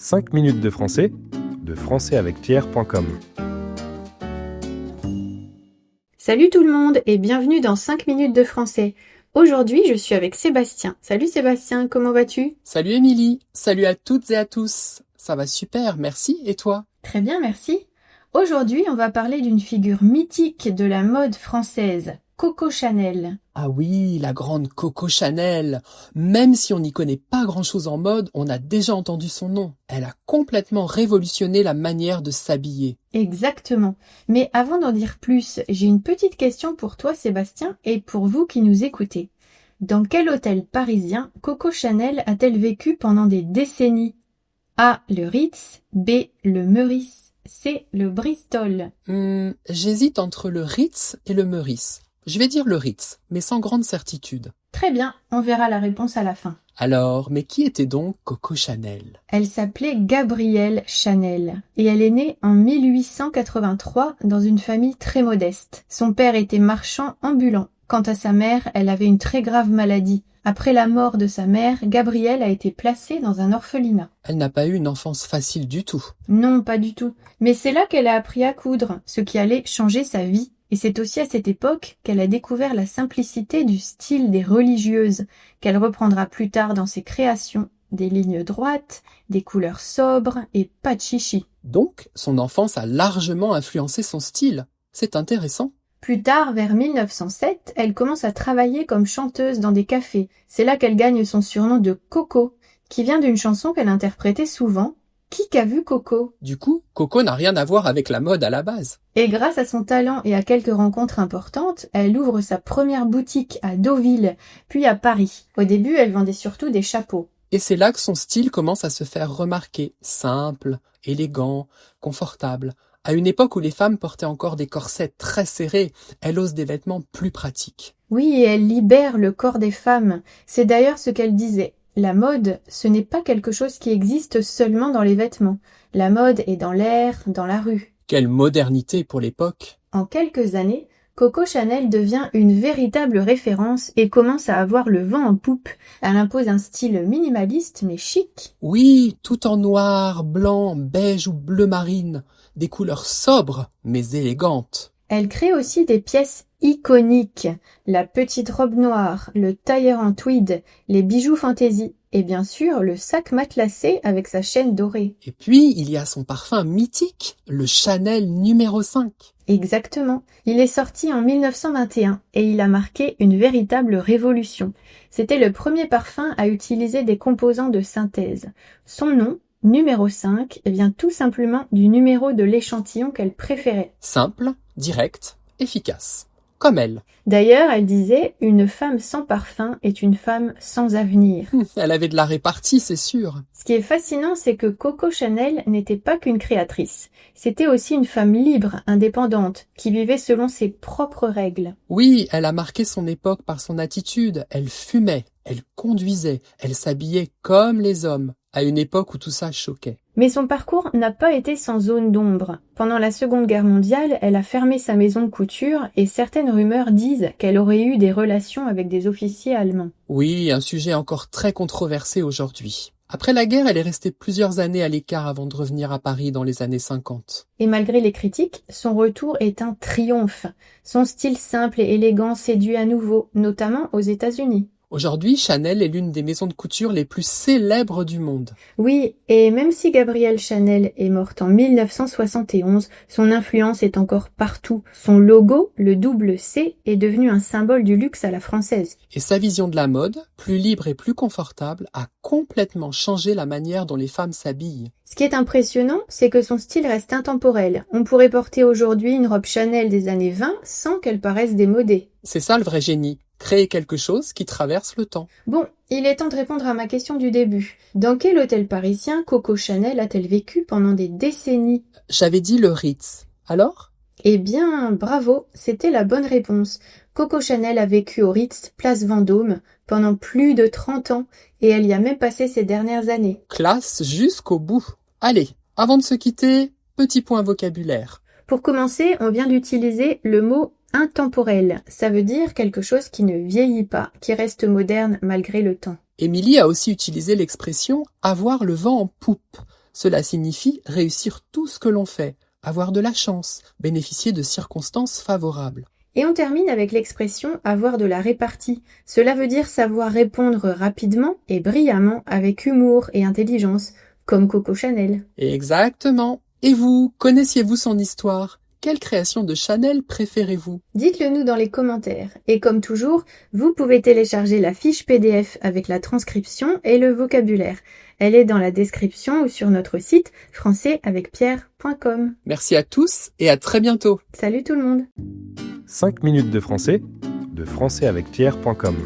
5 minutes de français avec Pierre.com. Salut tout le monde et bienvenue dans 5 minutes de français. Aujourd'hui, je suis avec Sébastien. Salut Sébastien, comment vas-tu? Salut Émilie, salut à toutes et à tous. Ça va super, merci. Et toi? Très bien, merci. Aujourd'hui, on va parler d'une figure mythique de la mode française, Coco Chanel. Ah oui, la grande Coco Chanel. Même si on n'y connaît pas grand-chose en mode, on a déjà entendu son nom. Elle a complètement révolutionné la manière de s'habiller. Exactement. Mais avant d'en dire plus, j'ai une petite question pour toi Sébastien et pour vous qui nous écoutez. Dans quel hôtel parisien Coco Chanel a-t-elle vécu pendant des décennies? A. Le Ritz, B. Le Meurice, C. Le Bristol. J'hésite entre le Ritz et le Meurice. Je vais dire le Ritz, mais sans grande certitude. Très bien, on verra la réponse à la fin. Alors, mais qui était donc Coco Chanel? Elle s'appelait Gabrielle Chanel et elle est née en 1883 dans une famille très modeste. Son père était marchand ambulant. Quant à sa mère, elle avait une très grave maladie. Après la mort de sa mère, Gabrielle a été placée dans un orphelinat. Elle n'a pas eu une enfance facile du tout. Non, pas du tout. Mais c'est là qu'elle a appris à coudre, ce qui allait changer sa vie. Et c'est aussi à cette époque qu'elle a découvert la simplicité du style des religieuses, qu'elle reprendra plus tard dans ses créations, des lignes droites, des couleurs sobres et pas de chichi. Donc, son enfance a largement influencé son style. C'est intéressant. Plus tard, vers 1907, elle commence à travailler comme chanteuse dans des cafés. C'est là qu'elle gagne son surnom de Coco, qui vient d'une chanson qu'elle interprétait souvent. Qui qu'a vu Coco? Du coup, Coco n'a rien à voir avec la mode à la base. Et grâce à son talent et à quelques rencontres importantes, elle ouvre sa première boutique à Deauville, puis à Paris. Au début, elle vendait surtout des chapeaux. Et c'est là que son style commence à se faire remarquer. Simple, élégant, confortable. À une époque où les femmes portaient encore des corsets très serrés, elle ose des vêtements plus pratiques. Oui, et elle libère le corps des femmes. C'est d'ailleurs ce qu'elle disait. La mode, ce n'est pas quelque chose qui existe seulement dans les vêtements. La mode est dans l'air, dans la rue. Quelle modernité pour l'époque! En quelques années, Coco Chanel devient une véritable référence et commence à avoir le vent en poupe. Elle impose un style minimaliste mais chic. Oui, tout en noir, blanc, beige ou bleu marine. Des couleurs sobres mais élégantes. Elle crée aussi des pièces iconiques. La petite robe noire, le tailleur en tweed, les bijoux fantaisie et bien sûr le sac matelassé avec sa chaîne dorée. Et puis, il y a son parfum mythique, le Chanel numéro 5. Exactement. Il est sorti en 1921 et il a marqué une véritable révolution. C'était le premier parfum à utiliser des composants de synthèse. Son nom, numéro 5, vient tout simplement du numéro de l'échantillon qu'elle préférait. Simple, direct, efficace. Comme elle. D'ailleurs, elle disait « Une femme sans parfum est une femme sans avenir ». Elle avait de la répartie, c'est sûr. Ce qui est fascinant, c'est que Coco Chanel n'était pas qu'une créatrice. C'était aussi une femme libre, indépendante, qui vivait selon ses propres règles. Oui, elle a marqué son époque par son attitude. Elle fumait, elle conduisait, elle s'habillait comme les hommes, à une époque où tout ça choquait. Mais son parcours n'a pas été sans zone d'ombre. Pendant la Seconde Guerre mondiale, elle a fermé sa maison de couture et certaines rumeurs disent qu'elle aurait eu des relations avec des officiers allemands. Oui, un sujet encore très controversé aujourd'hui. Après la guerre, elle est restée plusieurs années à l'écart avant de revenir à Paris dans les années 50. Et malgré les critiques, son retour est un triomphe. Son style simple et élégant séduit à nouveau, notamment aux États-Unis. Aujourd'hui, Chanel est l'une des maisons de couture les plus célèbres du monde. Oui, et même si Gabrielle Chanel est morte en 1971, son influence est encore partout. Son logo, le double C, est devenu un symbole du luxe à la française. Et sa vision de la mode, plus libre et plus confortable, a complètement changé la manière dont les femmes s'habillent. Ce qui est impressionnant, c'est que son style reste intemporel. On pourrait porter aujourd'hui une robe Chanel des années 20 sans qu'elle paraisse démodée. C'est ça le vrai génie. Créer quelque chose qui traverse le temps. Bon, il est temps de répondre à ma question du début. Dans quel hôtel parisien Coco Chanel a-t-elle vécu pendant des décennies? J'avais dit le Ritz. Alors? Eh bien, bravo, c'était la bonne réponse. Coco Chanel a vécu au Ritz, place Vendôme, pendant plus de 30 ans, et elle y a même passé ses dernières années. Classe jusqu'au bout. Allez, avant de se quitter, petit point vocabulaire. Pour commencer, on vient d'utiliser le mot intemporel. Ça veut dire quelque chose qui ne vieillit pas, qui reste moderne malgré le temps. Émilie a aussi utilisé l'expression « avoir le vent en poupe ». Cela signifie réussir tout ce que l'on fait, avoir de la chance, bénéficier de circonstances favorables. Et on termine avec l'expression avoir de la répartie. Cela veut dire savoir répondre rapidement et brillamment avec humour et intelligence, comme Coco Chanel. Exactement. Et vous, connaissiez-vous son histoire ? Quelle création de Chanel préférez-vous ? Dites-le nous dans les commentaires. Et comme toujours, vous pouvez télécharger la fiche PDF avec la transcription et le vocabulaire. Elle est dans la description ou sur notre site françaisavecpierre.com. Merci à tous et à très bientôt. Salut tout le monde! 5 minutes de français avec Pierre.com.